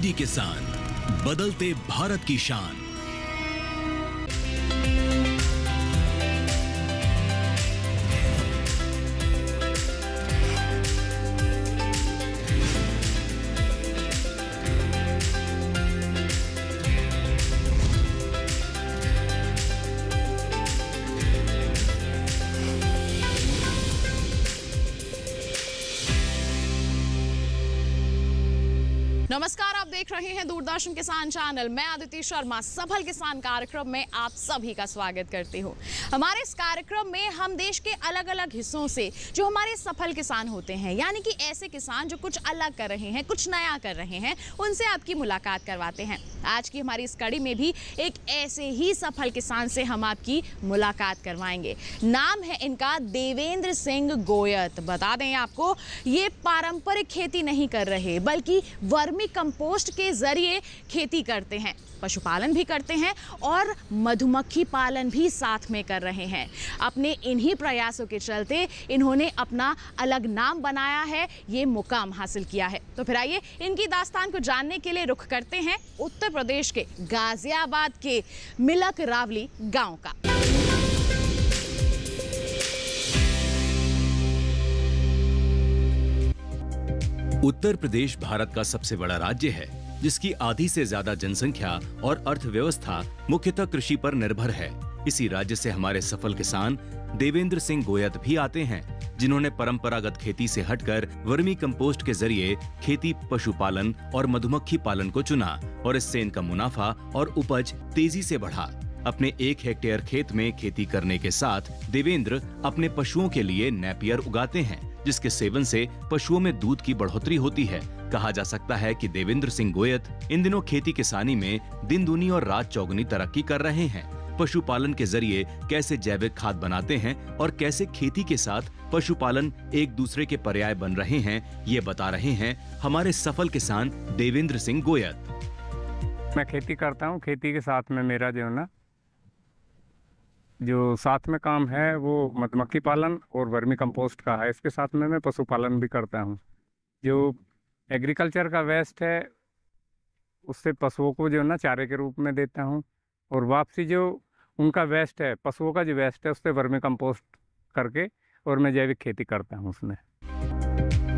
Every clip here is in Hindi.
डीडी किसान, बदलते भारत की शान। नमस्कार, आप देख रहे हैं दूरदर्शन किसान चैनल। मैं अदिति शर्मा सफल किसान कार्यक्रम में आप सभी का स्वागत करती हूं। हमारे इस कार्यक्रम में हम देश के अलग अलग हिस्सों से जो हमारे सफल किसान होते हैं, यानी कि ऐसे किसान जो कुछ अलग कर रहे हैं, कुछ नया कर रहे हैं, उनसे आपकी मुलाकात करवाते हैं। आज की हमारी इस कड़ी में भी एक ऐसे ही सफल किसान से हम आपकी मुलाकात करवाएंगे। नाम है इनका देवेंद्र सिंह गोयत। बता दें आपको, ये पारंपरिक खेती नहीं कर रहे बल्कि वर्मी कंपोस्ट के जरिए खेती करते हैं, पशुपालन भी करते हैं और मधुमक्खी पालन भी साथ में कर रहे हैं। अपने इन्हीं प्रयासों के चलते इन्होंने अपना अलग नाम बनाया है, ये मुकाम हासिल किया है। तो फिर आइए इनकी दास्तान को जानने के लिए रुख करते हैं उत्तर प्रदेश के गाजियाबाद के मिलक रावली गांव का। उत्तर प्रदेश भारत का सबसे बड़ा राज्य है, जिसकी आधी से ज्यादा जनसंख्या और अर्थव्यवस्था मुख्यतः कृषि पर निर्भर है। इसी राज्य से हमारे सफल किसान देवेंद्र सिंह गोयत भी आते हैं, जिन्होंने परंपरागत खेती से हटकर वर्मी कंपोस्ट के जरिए खेती, पशुपालन और मधुमक्खी पालन को चुना और इससे इनका मुनाफा और उपज तेजी से बढ़ा। अपने 1 हेक्टेयर खेत में खेती करने के साथ देवेंद्र अपने पशुओं के लिए नेपियर उगाते हैं, जिसके सेवन से पशुओं में दूध की बढ़ोतरी होती है। कहा जा सकता है कि देवेंद्र सिंह गोयत इन दिनों खेती किसानी में दिन दूनी और रात चौगुनी तरक्की कर रहे हैं। पशुपालन के जरिए कैसे जैविक खाद बनाते हैं और कैसे खेती के साथ पशुपालन एक दूसरे के पर्याय बन रहे हैं, ये बता रहे हैं हमारे सफल किसान देवेंद्र सिंह गोयत। मैं खेती करता हूँ। खेती के साथ में मेरा जो साथ में काम है वो मधुमक्खी पालन और वर्मी कंपोस्ट का है। इसके साथ में मैं पशुपालन भी करता हूँ। जो एग्रीकल्चर का वेस्ट है उससे पशुओं को चारे के रूप में देता हूँ, और वापसी जो उनका वेस्ट है, पशुओं का जो वेस्ट है, उससे वर्मी कंपोस्ट करके और मैं जैविक खेती करता हूँ उसमें।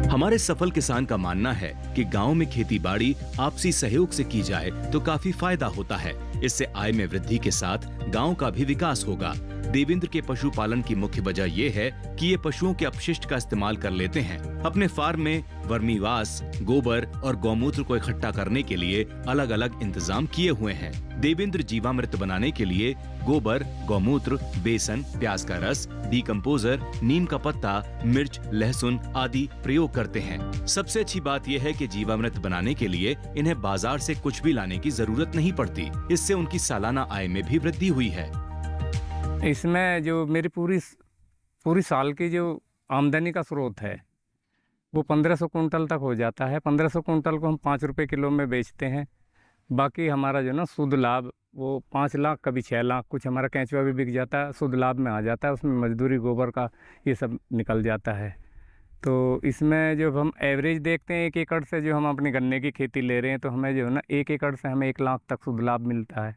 हमारे सफल किसान का मानना है कि गांव में खेती बाड़ी आपसी सहयोग से की जाए तो काफी फायदा होता है। इससे आय में वृद्धि के साथ गांव का भी विकास होगा। देवेंद्र के पशुपालन की मुख्य वजह ये है कि ये पशुओं के अपशिष्ट का इस्तेमाल कर लेते हैं। अपने फार्म में वर्मीवास, गोबर और गौमूत्र को इकट्ठा करने के लिए अलग अलग इंतजाम किए हुए हैं। देवेंद्र जीवामृत बनाने के लिए गोबर, गौमूत्र, बेसन, प्याज का रस, डीकंपोजर, नीम का पत्ता, मिर्च, लहसुन आदि प्रयोग करते हैं। सबसे अच्छी बात यह है कि जीवामृत बनाने के लिए इन्हें बाजार से कुछ भी लाने की जरूरत नहीं पड़ती। इससे उनकी सालाना आय में भी वृद्धि हुई है। इसमें जो मेरी पूरी साल की जो आमदनी का स्रोत है वो 1500 कुंटल तक हो जाता है। 1500 कुंटल को हम 5 रुपये किलो में बेचते हैं। बाकी हमारा शुद्ध लाभ वो 5 लाख, कभी 6 लाख, कुछ हमारा केंचुआ भी बिक जाता है, शुद्ध लाभ में आ जाता है। उसमें मजदूरी, गोबर का ये सब निकल जाता है। तो इसमें जब हम एवरेज देखते हैं 1 एकड़ से, जो हम अपनी गन्ने की खेती ले रहे हैं, तो हमें 1 एकड़ से हमें 1 लाख तक शुद्ध लाभ मिलता है,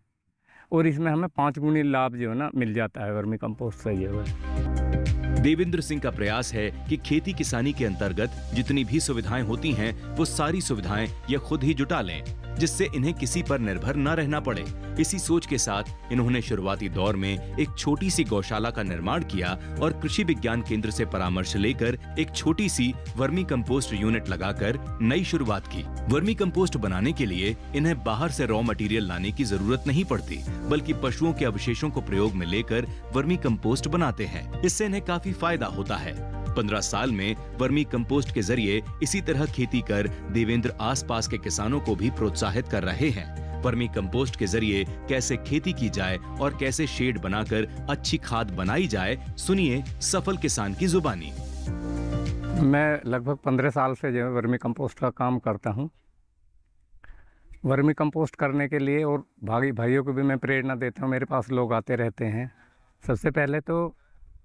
और इसमें हमें 5 गुनी लाभ मिल जाता है वर्मी कंपोस्ट से। देवेंद्र सिंह का प्रयास है कि खेती किसानी के अंतर्गत जितनी भी सुविधाएं होती हैं, वो सारी सुविधाएं ये खुद ही जुटा लें, जिससे इन्हें किसी पर निर्भर न रहना पड़े। इसी सोच के साथ इन्होंने शुरुआती दौर में एक छोटी सी गौशाला का निर्माण किया और कृषि विज्ञान केंद्र से परामर्श लेकर एक छोटी सी वर्मी कंपोस्ट यूनिट लगाकर नई शुरुआत की। वर्मी कंपोस्ट बनाने के लिए इन्हें बाहर से रॉ मटेरियल लाने की जरूरत नहीं पड़ती, बल्कि पशुओं के अवशेषों को प्रयोग में लेकर वर्मी कंपोस्ट बनाते हैं। इससे इन्हें काफी फायदा होता है। 15 साल में वर्मी कंपोस्ट के जरिए इसी तरह खेती कर देवेंद्र आसपास के किसानों को भी प्रोत्साहित कर रहे हैं। वर्मी कंपोस्ट के जरिए कैसे खेती की जाए और कैसे शेड बनाकर अच्छी खाद बनाई जाए, सुनिए सफल किसान की जुबानी। मैं लगभग 15 साल से वर्मी कंपोस्ट का काम करता हूँ। वर्मी कंपोस्ट करने के लिए और भाइयों को भी मैं प्रेरणा देता हूँ। मेरे पास लोग आते रहते हैं। सबसे पहले तो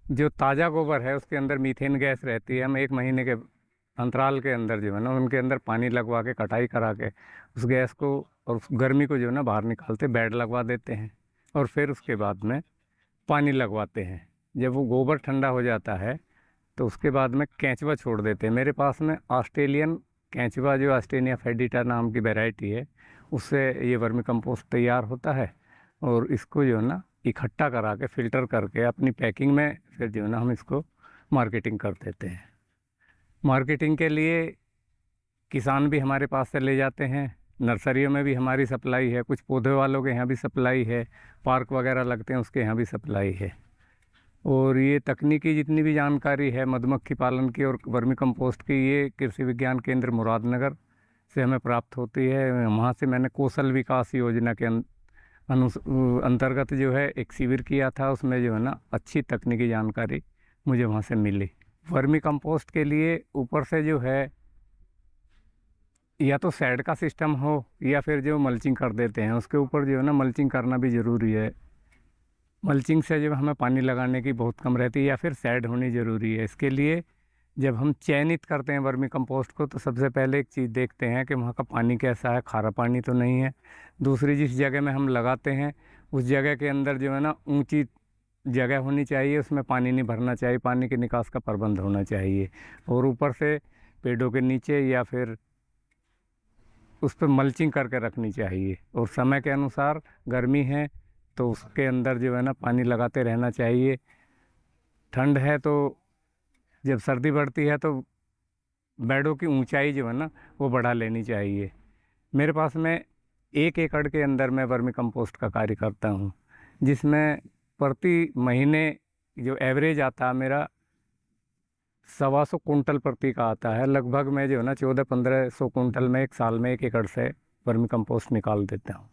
जो ताज़ा गोबर है उसके अंदर मीथेन गैस रहती है। हम 1 महीने के अंतराल के अंदर जो है ना उनके अंदर पानी लगवा के कटाई करा के उस गैस को और उस गर्मी को जो है ना बाहर निकालते, बेड लगवा देते हैं और फिर उसके बाद में पानी लगवाते हैं। जब वो गोबर ठंडा हो जाता है तो उसके बाद में केंचुआ छोड़ देते हैं। मेरे पास में ऑस्ट्रेलियन केंचुआ जो ऑस्ट्रेनिया फेडिटा नाम की वैरायटी है, उससे ये वर्मी कंपोस्ट तैयार होता है और इसको जो है ना इकट्ठा करा के फ़िल्टर करके अपनी पैकिंग में फिर जो है ना हम इसको मार्केटिंग कर देते हैं। मार्केटिंग के लिए किसान भी हमारे पास से ले जाते हैं, नर्सरियों में भी हमारी सप्लाई है, कुछ पौधे वालों के यहाँ भी सप्लाई है, पार्क वगैरह लगते हैं उसके यहाँ भी सप्लाई है। और ये तकनीकी जितनी भी जानकारी है मधुमक्खी पालन की और वर्मी कंपोस्ट की, ये कृषि विज्ञान केंद्र मुरादनगर से हमें प्राप्त होती है। वहाँ से मैंने कौशल विकास योजना के अंतर्गत जो है एक शिविर किया था, उसमें जो है ना अच्छी तकनीकी जानकारी मुझे वहाँ से मिली। वर्मी कंपोस्ट के लिए ऊपर से जो है या तो शेड का सिस्टम हो या फिर जो मल्चिंग कर देते हैं, उसके ऊपर जो है ना मल्चिंग करना भी ज़रूरी है। मल्चिंग से जब हमें पानी लगाने की बहुत कम रहती है या फिर शेड होनी ज़रूरी है। इसके लिए जब हम चयनित करते हैं वर्मी कंपोस्ट को तो सबसे पहले एक चीज़ देखते हैं कि वहाँ का पानी कैसा है, खारा पानी तो नहीं है। दूसरी, जिस जगह में हम लगाते हैं उस जगह के अंदर जो है ना ऊंची जगह होनी चाहिए, उसमें पानी नहीं भरना चाहिए, पानी के निकास का प्रबंध होना चाहिए। और ऊपर से पेड़ों के नीचे या फिर उस पर मल्चिंग करके रखनी चाहिए। और समय के अनुसार गर्मी है तो उसके अंदर जो है ना पानी लगाते रहना चाहिए। ठंड है तो जब सर्दी बढ़ती है तो बेडों की ऊंचाई जो है ना वो बढ़ा लेनी चाहिए। मेरे पास में 1 एकड़ के अंदर मैं वर्मी कंपोस्ट का कार्य करता हूँ, जिसमें प्रति महीने जो एवरेज आता है मेरा 125 कुंटल प्रति का आता है। लगभग मैं जो है ना 1400-1500 कुंटल में एक साल में 1 एकड़ से वर्मी कंपोस्ट निकाल देता हूँ।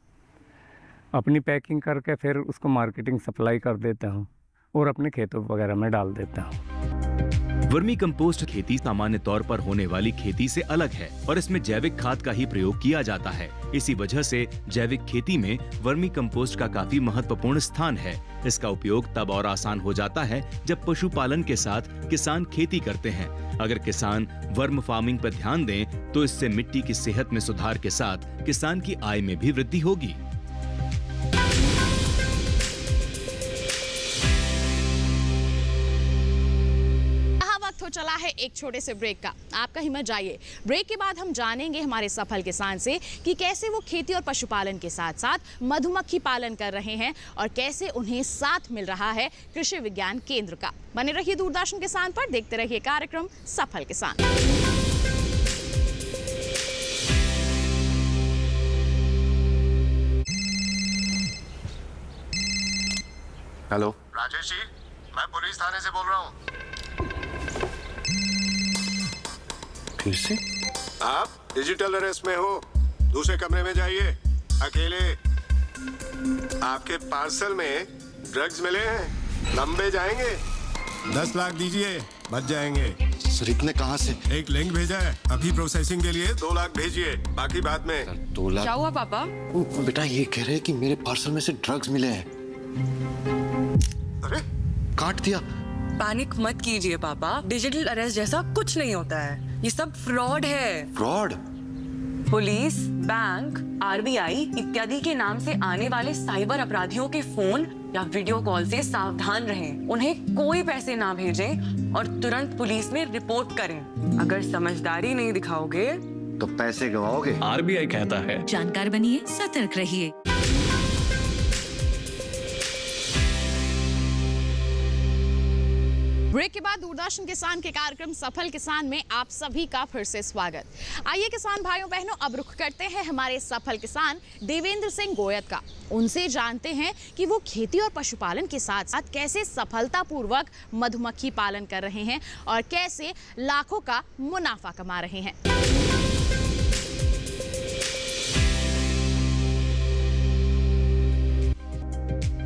अपनी पैकिंग करके फिर उसको मार्केटिंग सप्लाई कर देता हूँ और अपने खेतों वगैरह में डाल देता हूँ। वर्मी कंपोस्ट खेती सामान्य तौर पर होने वाली खेती से अलग है और इसमें जैविक खाद का ही प्रयोग किया जाता है। इसी वजह से जैविक खेती में वर्मी कंपोस्ट का काफी महत्वपूर्ण स्थान है। इसका उपयोग तब और आसान हो जाता है जब पशुपालन के साथ किसान खेती करते हैं। अगर किसान वर्म फार्मिंग पर ध्यान दें तो इससे मिट्टी की सेहत में सुधार के साथ किसान की आय में भी वृद्धि होगी। तो चला है एक छोटे से ब्रेक का, आपका हिम्मत जाइए। ब्रेक के बाद हम जानेंगे हमारे सफल किसान से कि कैसे वो खेती और पशुपालन के साथ साथ मधुमक्खी पालन कर रहे हैं और कैसे उन्हें साथ मिल रहा है कृषि विज्ञान केंद्र का। बने रहिए दूरदर्शन किसान पर, देखते रहिए कार्यक्रम सफल किसान। हेलो राजेश जी, मैं पुलिस थाने से बोल रहा हूँ। फिर से आप डिजिटल अरेस्ट में हो, दूसरे कमरे में जाइए अकेले। आपके पार्सल में ड्रग्स मिले हैं, लंबे जाएंगे। 10 लाख दीजिए, बच जाएंगे। सर इतने कहाँ से? एक लिंक भेजा है, अभी प्रोसेसिंग के लिए 2 लाख भेजिए, बाकी बाद में। 2 लाख? क्या हुआ पापा? बेटा ये कह रहे हैं कि मेरे पार्सल में से ड्रग्स मिले हैं। अरे काट दिया। पैनिक मत कीजिए पापा, डिजिटल अरेस्ट जैसा कुछ नहीं होता है, ये सब फ्रॉड है। फ्रॉड? पुलिस, बैंक, आरबीआई इत्यादि के नाम से आने वाले साइबर अपराधियों के फोन या वीडियो कॉल से सावधान रहें। उन्हें कोई पैसे ना भेजें और तुरंत पुलिस में रिपोर्ट करें। अगर समझदारी नहीं दिखाओगे तो पैसे गवाओगे। आरबीआई कहता है जानकार बनिए, सतर्क रहिए। ब्रेक के बाद दूरदर्शन किसान के कार्यक्रम सफल किसान में आप सभी का फिर से स्वागत। आइए किसान भाइयों बहनों, अब रुख करते हैं हमारे सफल किसान देवेंद्र सिंह गोयत का। उनसे जानते हैं कि वो खेती और पशुपालन के साथ साथ कैसे सफलतापूर्वक मधुमक्खी पालन कर रहे हैं और कैसे लाखों का मुनाफा कमा रहे हैं।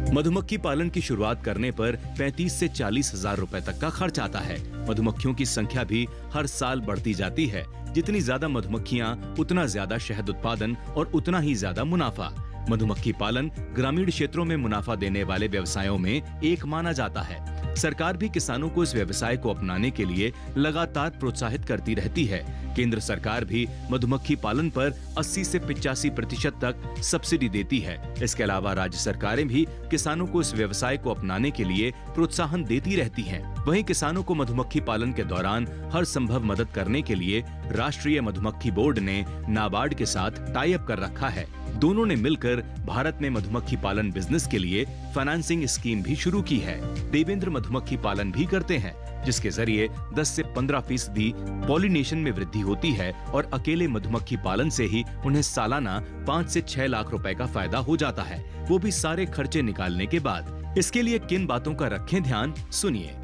मधुमक्खी पालन की शुरुआत करने पर 35 से 40 हजार रुपए तक का खर्च आता है। मधुमक्खियों की संख्या भी हर साल बढ़ती जाती है। जितनी ज्यादा मधुमक्खियां उतना ज्यादा शहद उत्पादन और उतना ही ज्यादा मुनाफा। मधुमक्खी पालन ग्रामीण क्षेत्रों में मुनाफा देने वाले व्यवसायों में एक माना जाता है। सरकार भी किसानों को इस व्यवसाय को अपनाने के लिए लगातार प्रोत्साहित करती रहती है। केंद्र सरकार भी मधुमक्खी पालन पर 80 से 85% तक सब्सिडी देती है। इसके अलावा राज्य सरकारें भी किसानों को इस व्यवसाय को अपनाने के लिए प्रोत्साहन देती रहती हैं। वहीं किसानों को मधुमक्खी पालन के दौरान हर संभव मदद करने के लिए राष्ट्रीय मधुमक्खी बोर्ड ने नाबार्ड के साथ टाई अप कर रखा है। दोनों ने मिलकर भारत में मधुमक्खी पालन बिजनेस के लिए फाइनेंसिंग स्कीम भी शुरू की है। देवेंद्र मधुमक्खी पालन भी करते हैं, जिसके जरिए 10 से 15% पॉलिनेशन में वृद्धि होती है और अकेले मधुमक्खी पालन से ही उन्हें सालाना 5 से 6 लाख रुपए का फायदा हो जाता है, वो भी सारे खर्चे निकालने के बाद। इसके लिए किन बातों का रखें ध्यान, सुनिए।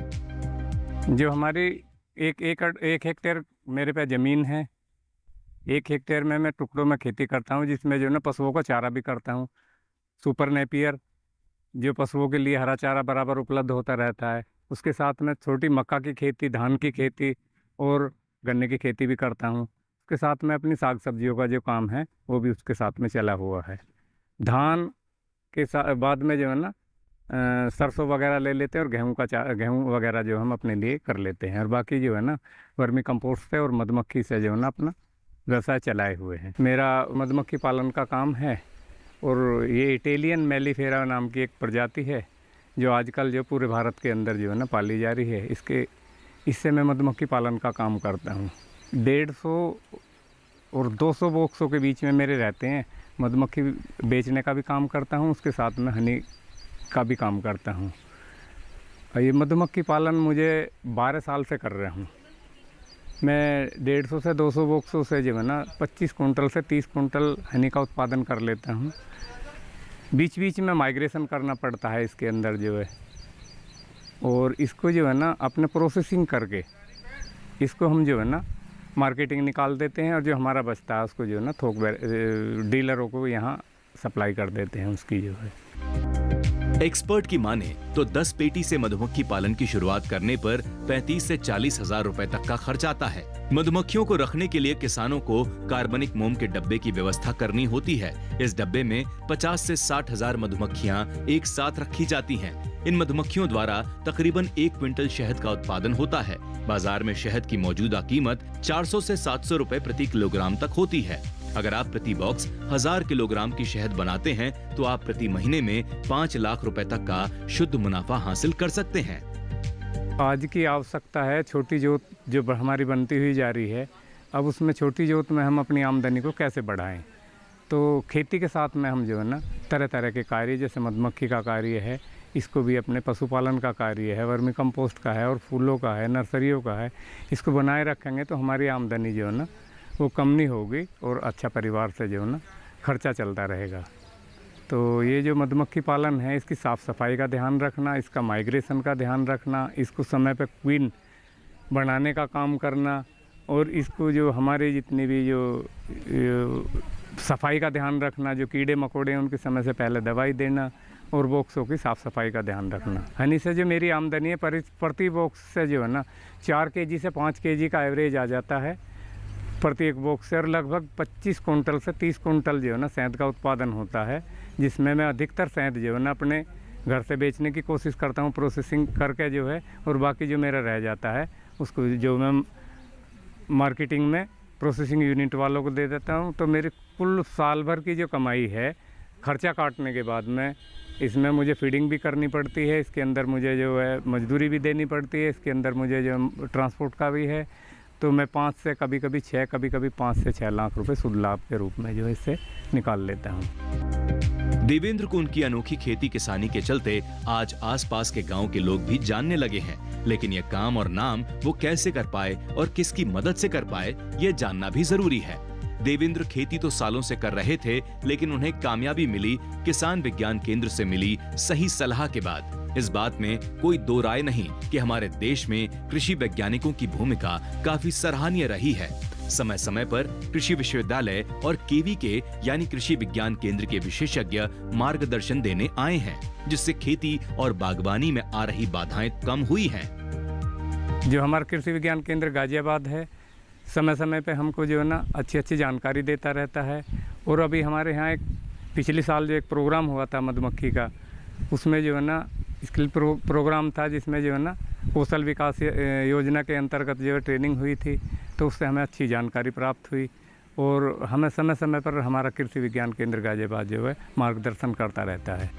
जो हमारी 1 हेक्टेयर मेरे पे ज़मीन है, 1 हेक्टेयर में मैं टुकड़ों में खेती करता हूँ, जिसमें जो है ना पशुओं का चारा भी करता हूँ। सुपर नेपियर, जो पशुओं के लिए हरा चारा बराबर उपलब्ध होता रहता है। उसके साथ में छोटी मक्का की खेती, धान की खेती और गन्ने की खेती भी करता हूँ। उसके साथ में अपनी साग सब्जियों का जो काम है वो भी उसके साथ में चला हुआ है। धान के साथ बाद में जो है ना सरसों वगैरह ले लेते हैं और गेहूँ वगैरह जो हम अपने लिए कर लेते हैं। और बाकी जो है ना वर्मी कंपोस्ट से और मधुमक्खी से जो है ना अपना व्यवसाय चलाए हुए हैं। मेरा मधुमक्खी पालन का काम है और ये इटालियन मेलिफेरा नाम की एक प्रजाति है जो आजकल जो पूरे भारत के अंदर जो है ना पाली जा रही है। इससे मैं मधुमक्खी पालन का काम करता हूँ। 150 और 200 बॉक्सों के बीच में मेरे रहते हैं। मधुमक्खी बेचने का भी काम करता हूँ, उसके साथ में हनी का भी काम करता हूँ। और ये मधुमक्खी पालन मुझे 12 साल से कर रहा हूँ। मैं 150 से 200 बॉक्सों से जो है ना 25 कुंटल से 30 कुंटल हनी का उत्पादन कर लेता हूँ। बीच बीच में माइग्रेशन करना पड़ता है इसके अंदर जो है, और इसको जो है ना अपने प्रोसेसिंग करके इसको हम जो है ना मार्केटिंग निकाल देते हैं और जो हमारा बचता है उसको जो है ना थोक डीलरों को यहाँ सप्लाई कर देते हैं उसकी जो है। एक्सपर्ट की माने तो 10 पेटी से मधुमक्खी पालन की शुरुआत करने पर 35 से 40 हजार रुपए तक का खर्च आता है। मधुमक्खियों को रखने के लिए किसानों को कार्बनिक मोम के डब्बे की व्यवस्था करनी होती है। इस डब्बे में 50 से 60 हजार मधुमक्खियां एक साथ रखी जाती हैं। इन मधुमक्खियों द्वारा तकरीबन 1 क्विंटल शहद का उत्पादन होता है। बाजार में शहद की मौजूदा कीमत 400 से 700 रुपए प्रति किलोग्राम तक होती है। अगर आप प्रति बॉक्स 1000 किलोग्राम की शहद बनाते हैं तो आप प्रति महीने में 5 लाख रुपए तक का शुद्ध मुनाफा हासिल कर सकते हैं। आज की आवश्यकता है छोटी जोत जो हमारी बनती हुई जा रही है, अब उसमें छोटी जोत में हम अपनी आमदनी को कैसे बढ़ाएं। तो खेती के साथ में हम जो है ना तरह तरह के कार्य, जैसे मधुमक्खी का कार्य है, इसको भी अपने पशुपालन का कार्य है, वर्मी कंपोस्ट का है और फूलों का है, नर्सरियों का है। इसको बनाए रखेंगे तो हमारी आमदनी जो है ना वो कम नहीं होगी और अच्छा परिवार से जो है ना खर्चा चलता रहेगा। तो ये जो मधुमक्खी पालन है, इसकी साफ़ सफाई का ध्यान रखना, इसका माइग्रेशन का ध्यान रखना, इसको समय पे क्वीन बनाने का काम करना और इसको जो हमारे जितनी भी जो सफाई का ध्यान रखना, जो कीड़े मकोड़े हैं उनके समय से पहले दवाई देना और बॉक्सों की साफ़ सफाई का ध्यान रखना। हनी से जो मेरी आमदनी है प्रति बॉक्स से जो है ना 4 केजी से 5 केजी का एवरेज आ जाता है प्रति एक बॉक्स से, और लगभग 25 कुंटल से 30 कुंटल जो है ना शहद का उत्पादन होता है, जिसमें मैं अधिकतर शहद जो है ना अपने घर से बेचने की कोशिश करता हूँ प्रोसेसिंग करके जो है, और बाकी जो मेरा रह जाता है उसको जो मैं मार्केटिंग में प्रोसेसिंग यूनिट वालों को दे देता हूँ। तो मेरी कुल साल भर की जो कमाई है खर्चा काटने के बाद में, इसमें मुझे फीडिंग भी करनी पड़ती है, इसके अंदर मुझे जो है मजदूरी भी देनी पड़ती है, इसके अंदर मुझे जो ट्रांसपोर्ट का भी है, तो मैं 5 से कभी कभी 6 कभी कभी 5 से 6 लाख रुपए शुद्ध लाभ के रूप में जो इससे निकाल लेता हूँ। देवेंद्र को उनकी अनोखी खेती किसानी के चलते आज आसपास के गांव के लोग भी जानने लगे हैं, लेकिन यह काम और नाम वो कैसे कर पाए और किसकी मदद से कर पाए, ये जानना भी जरूरी है। देवेंद्र खेती तो सालों से कर रहे थे, लेकिन उन्हें कामयाबी मिली किसान विज्ञान केंद्र से मिली सही सलाह के बाद। इस बात में कोई दो राय नहीं कि हमारे देश में कृषि वैज्ञानिकों की भूमिका काफी सराहनीय रही है। समय समय पर कृषि विश्वविद्यालय और केवी के यानी कृषि विज्ञान केंद्र के विशेषज्ञ मार्गदर्शन देने आए हैं, जिससे खेती और बागवानी में आ रही बाधाएं कम हुई हैं। जो हमारा कृषि विज्ञान केंद्र गाजियाबाद है, समय समय पे हमको जो है ना अच्छी जानकारी देता रहता है। और अभी हमारे यहाँ एक पिछले साल जो एक प्रोग्राम हुआ था मधुमक्खी का, उसमें जो है ना स्किल प्रोग्राम था, जिसमें जो है ना कौशल विकास योजना के अंतर्गत जो है ट्रेनिंग हुई थी, तो उससे हमें अच्छी जानकारी प्राप्त हुई और हमें समय समय पर हमारा कृषि विज्ञान केंद्र गाजियाबाद जो है मार्गदर्शन करता रहता है।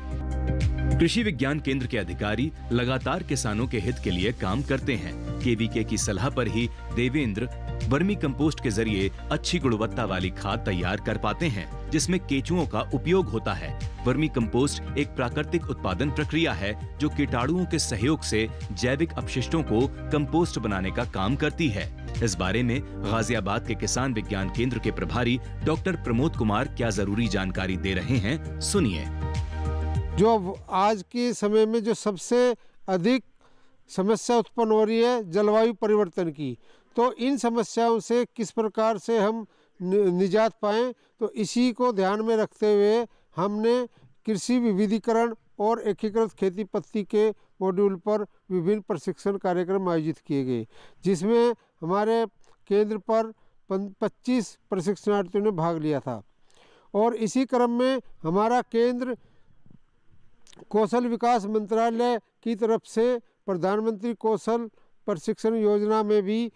कृषि विज्ञान केंद्र के अधिकारी लगातार किसानों के हित के लिए काम करते हैं। केवीके की सलाह पर ही देवेंद्र वर्मी कंपोस्ट के जरिए अच्छी गुणवत्ता वाली खाद तैयार कर पाते हैं, जिसमें केंचुओं का उपयोग होता है। वर्मी कंपोस्ट एक प्राकृतिक उत्पादन प्रक्रिया है जो कीटाणुओं के सहयोग से जैविक अपशिष्टों को कंपोस्ट बनाने का काम करती है। इस बारे में गाजियाबाद के किसान विज्ञान केंद्र के प्रभारी डॉक्टर प्रमोद कुमार क्या जरूरी जानकारी दे रहे हैं, सुनिए। जो आज के समय में जो सबसे अधिक समस्या उत्पन्न हो रही है जलवायु परिवर्तन की, तो इन समस्याओं से किस प्रकार से हम निजात पाएं, तो इसी को ध्यान में रखते हुए हमने कृषि विविधीकरण और एकीकृत खेती पद्धति के मॉड्यूल पर विभिन्न प्रशिक्षण कार्यक्रम आयोजित किए गए, जिसमें हमारे केंद्र पर 25 प्रशिक्षणार्थियों ने भाग लिया था। और इसी क्रम में हमारा केंद्र कौशल विकास मंत्रालय की तरफ से प्रधानमंत्री कौशल प्रशिक्षण योजना में भी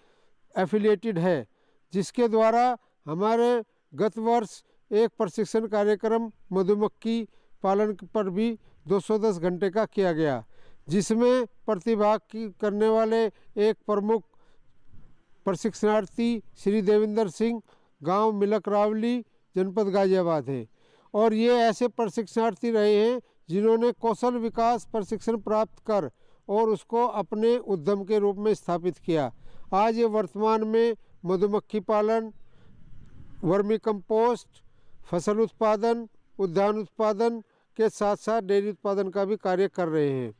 एफिलिएटेड है, जिसके द्वारा हमारे गत वर्ष एक प्रशिक्षण कार्यक्रम मधुमक्खी पालन पर भी 210 घंटे का किया गया, जिसमें प्रतिभाग करने वाले एक प्रमुख प्रशिक्षणार्थी श्री देवेंद्र सिंह गांव मिलक रावली जनपद गाजियाबाद हैं। और ये ऐसे प्रशिक्षणार्थी रहे हैं जिन्होंने कौशल विकास प्रशिक्षण प्राप्त कर और उसको अपने उद्यम के रूप में स्थापित किया। आज ये वर्तमान में मधुमक्खी पालन, वर्मी कंपोस्ट, फसल उत्पादन, उद्यान उत्पादन के साथ साथ डेयरी उत्पादन का भी कार्य कर रहे हैं।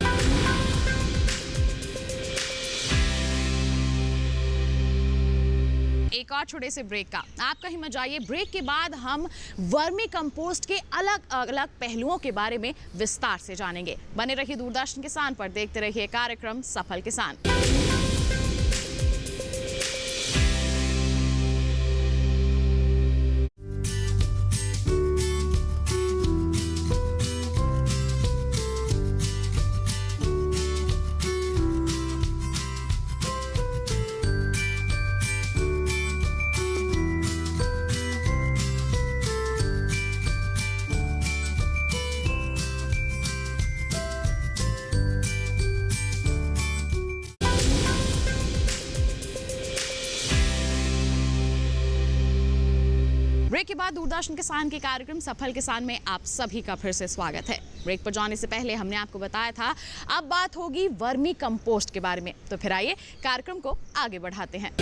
एक और छोटे से ब्रेक का आप कहीं मत जाइए। ब्रेक के बाद हम वर्मी कंपोस्ट के अलग अलग पहलुओं के बारे में विस्तार से जानेंगे। बने रहिए दूरदर्शन किसान पर, देखते रहिए कार्यक्रम सफल किसान। ब्रेक के बाद दूरदर्शन किसान के कार्यक्रम सफल किसान में आप सभी का फिर से स्वागत है। ब्रेक पर जाने से पहले हमने आपको बताया था अब बात होगी वर्मी कंपोस्ट के बारे में, तो फिर आइए कार्यक्रम को आगे बढ़ाते हैं।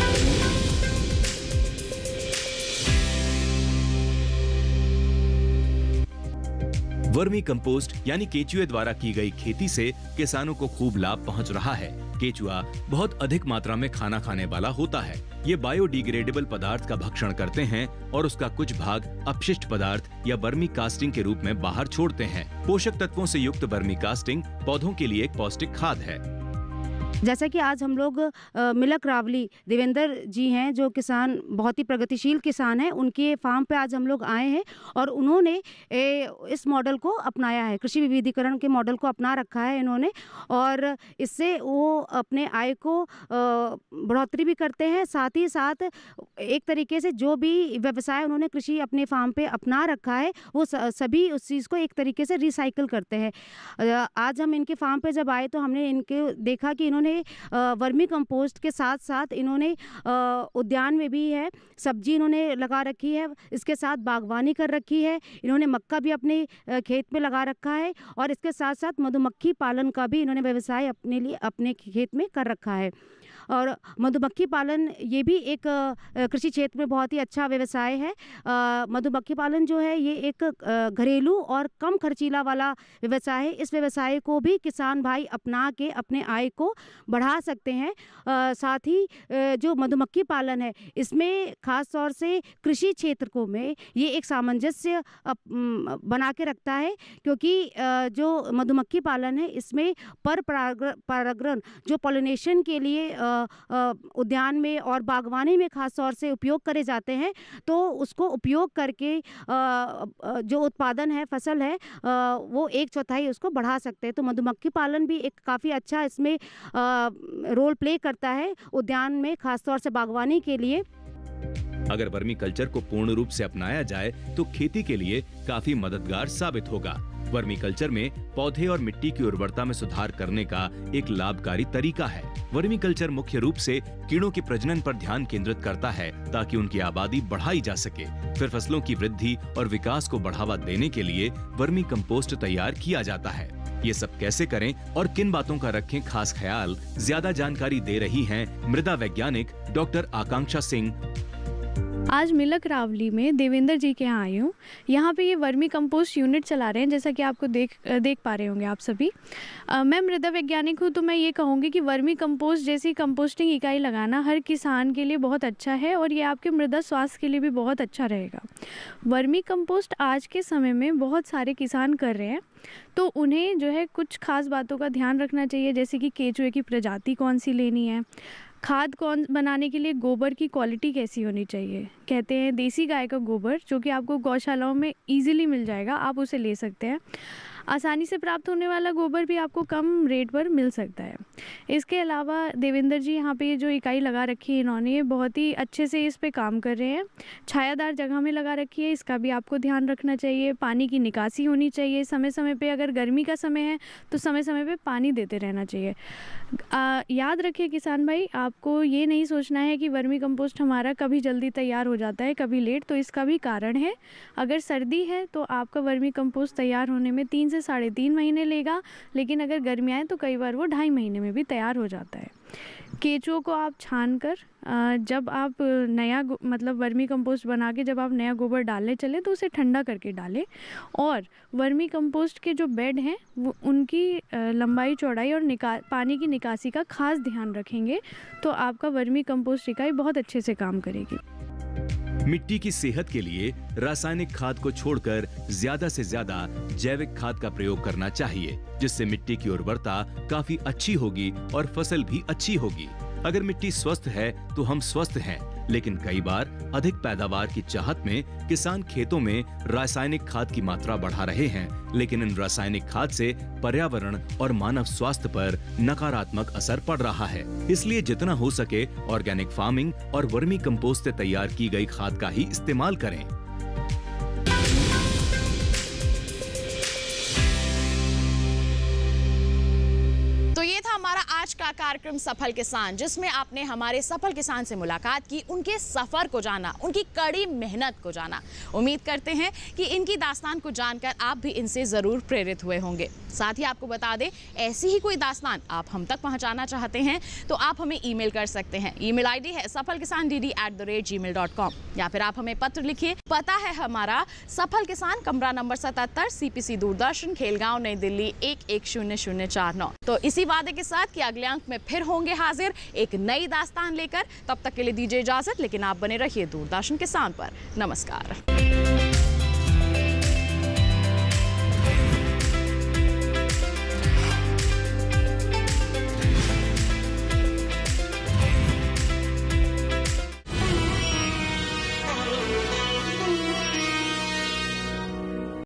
वर्मी कंपोस्ट यानी केचुए द्वारा की गई खेती से किसानों को खूब लाभ पहुंच रहा है। केचुआ बहुत अधिक मात्रा में खाना खाने वाला होता है। ये बायोडिग्रेडेबल पदार्थ का भक्षण करते हैं और उसका कुछ भाग अपशिष्ट पदार्थ या वर्मी कास्टिंग के रूप में बाहर छोड़ते हैं। पोषक तत्वों से युक्त वर्मी कास्टिंग पौधों के लिए एक पौष्टिक खाद है। जैसा कि आज हम लोग मिलक रावली देवेंद्र जी हैं, जो किसान बहुत ही प्रगतिशील किसान हैं, उनके फार्म पे आज हम लोग आए हैं और उन्होंने इस मॉडल को अपनाया है, कृषि विविधीकरण के मॉडल को अपना रखा है इन्होंने, और इससे वो अपने आय को बढ़ोतरी भी करते हैं। साथ ही साथ एक तरीके से जो भी व्यवसाय उन्होंने कृषि अपने फार्म पे अपना रखा है वो सभी उस चीज़ को एक तरीके से रिसाइकिल करते हैं। आज हम इनके फार्म पे जब आए तो हमने इनके देखा कि इन्होंने वर्मी कंपोस्ट के साथ साथ इन्होंने उद्यान में भी है सब्जी इन्होंने लगा रखी है, इसके साथ बागवानी कर रखी है, इन्होंने मक्का भी अपने खेत में लगा रखा है और इसके साथ साथ मधुमक्खी पालन का भी इन्होंने व्यवसाय अपने लिए अपने खेत में कर रखा है। और मधुमक्खी पालन ये भी एक कृषि क्षेत्र में बहुत ही अच्छा व्यवसाय है। मधुमक्खी पालन जो है ये एक घरेलू और कम खर्चीला वाला व्यवसाय है। इस व्यवसाय को भी किसान भाई अपना के अपने आय को बढ़ा सकते हैं। साथ ही जो मधुमक्खी पालन है इसमें ख़ास तौर से कृषि क्षेत्र को में ये एक सामंजस्य बना के रखता है, क्योंकि जो मधुमक्खी पालन है इसमें पर परागण जो पॉलिनेशन के लिए उद्यान में और बागवानी में खास तौर से उपयोग करे जाते हैं, तो उसको उपयोग करके जो उत्पादन है, फसल है, वो 1/4 उसको बढ़ा सकते हैं। तो मधुमक्खी पालन भी एक काफ़ी अच्छा इसमें रोल प्ले करता है उद्यान में, खास तौर से बागवानी के लिए। अगर वर्मी कल्चर को पूर्ण रूप से अपनाया जाए तो खेती के लिए काफी मददगार साबित होगा। वर्मी कल्चर में पौधे और मिट्टी की उर्वरता में सुधार करने का एक लाभकारी तरीका है। वर्मी कल्चर मुख्य रूप से कीड़ों के प्रजनन पर ध्यान केंद्रित करता है ताकि उनकी आबादी बढ़ाई जा सके। फिर फसलों की वृद्धि और विकास को बढ़ावा देने के लिए वर्मी कंपोस्ट तैयार किया जाता है। ये सब कैसे करें और किन बातों का रखें खास ख्याल, ज्यादा जानकारी दे रही हैं मृदा वैज्ञानिक डॉक्टर आकांक्षा सिंह। आज मिलक रावली में देवेंद्र जी के यहाँ आई हूँ। यहाँ पे ये वर्मी कंपोस्ट यूनिट चला रहे हैं, जैसा कि आपको देख पा रहे होंगे आप सभी। मैं मृदा वैज्ञानिक हूँ, तो मैं ये कहूँगी कि वर्मी कंपोस्ट जैसी कंपोस्टिंग इकाई लगाना हर किसान के लिए बहुत अच्छा है और ये आपके मृदा स्वास्थ्य के लिए भी बहुत अच्छा रहेगा। वर्मी कंपोस्ट आज के समय में बहुत सारे किसान कर रहे हैं, तो उन्हें जो है कुछ खास बातों का ध्यान रखना चाहिए, जैसे कि केंचुए की प्रजाति कौन सी लेनी है, खाद कौन बनाने के लिए गोबर की क्वालिटी कैसी होनी चाहिए। कहते हैं देसी गाय का गोबर, जो कि आपको गौशालाओं में इजीली मिल जाएगा, आप उसे ले सकते हैं। आसानी से प्राप्त होने वाला गोबर भी आपको कम रेट पर मिल सकता है। इसके अलावा देवेंद्र जी यहाँ पे जो इकाई लगा रखी है इन्होंने, बहुत ही अच्छे से इस पे काम कर रहे हैं। छायादार जगह में लगा रखी है, इसका भी आपको ध्यान रखना चाहिए। पानी की निकासी होनी चाहिए समय समय पे, अगर गर्मी का समय है तो समय समय पे पानी देते रहना चाहिए। याद रखिए किसान भाई, आपको ये नहीं सोचना है कि वर्मी कंपोस्ट हमारा कभी जल्दी तैयार हो जाता है कभी लेट, तो इसका भी कारण है। अगर सर्दी है तो आपका वर्मी कंपोस्ट तैयार होने में 3 से 3.5 महीने लेगा, लेकिन अगर गर्मी आए तो कई बार वो 2.5 महीने में भी तैयार हो जाता है। केंचुओं को आप छान कर जब आप नया मतलब वर्मी कंपोस्ट बना के जब आप नया गोबर डालने चले तो उसे ठंडा करके डालें, और वर्मी कंपोस्ट के जो बेड हैं वो उनकी लंबाई चौड़ाई और पानी की निकासी का खास ध्यान रखेंगे, तो आपका वर्मी कंपोस्ट इकाई बहुत अच्छे से काम करेगी। मिट्टी की सेहत के लिए रासायनिक खाद को छोड़कर ज्यादा से ज्यादा जैविक खाद का प्रयोग करना चाहिए, जिससे मिट्टी की उर्वरता काफी अच्छी होगी और फसल भी अच्छी होगी। अगर मिट्टी स्वस्थ है तो हम स्वस्थ हैं, लेकिन कई बार अधिक पैदावार की चाहत में किसान खेतों में रासायनिक खाद की मात्रा बढ़ा रहे हैं, लेकिन इन रासायनिक खाद से पर्यावरण और मानव स्वास्थ्य पर नकारात्मक असर पड़ रहा है। इसलिए जितना हो सके ऑर्गेनिक फार्मिंग और वर्मी कंपोस्ट से तैयार की गई खाद का ही इस्तेमाल करें। तो ये था हमारा आज का कार्यक्रम सफल किसान, जिसमें आपने हमारे सफल किसान से मुलाकात की, उनके सफर को जाना, उनकी कड़ी मेहनत को जाना। उम्मीद करते हैं कि इनकी दास्तान को जानकर आप भी इनसे जरूर प्रेरित हुए होंगे। साथ ही आपको बता दें, ऐसी ही कोई दास्तान आप हम तक पहुंचाना चाहते हैं तो आप हमें ईमेल कर सकते हैं। ईमेल आईडी है safalkisandd@gmail.com, या फिर आप हमें पत्र लिखिए। पता है हमारा सफल किसान, कमरा नंबर 77, CPC दूरदर्शन, खेलगांव, नई दिल्ली 110049। तो इसी वादे के साथ कि अगले अंक में फिर होंगे हाजिर एक नई दास्तान लेकर। तब तक के लिए दीजिए इजाजत, लेकिन आप बने रहिए दूरदर्शन किसान पर। नमस्कार।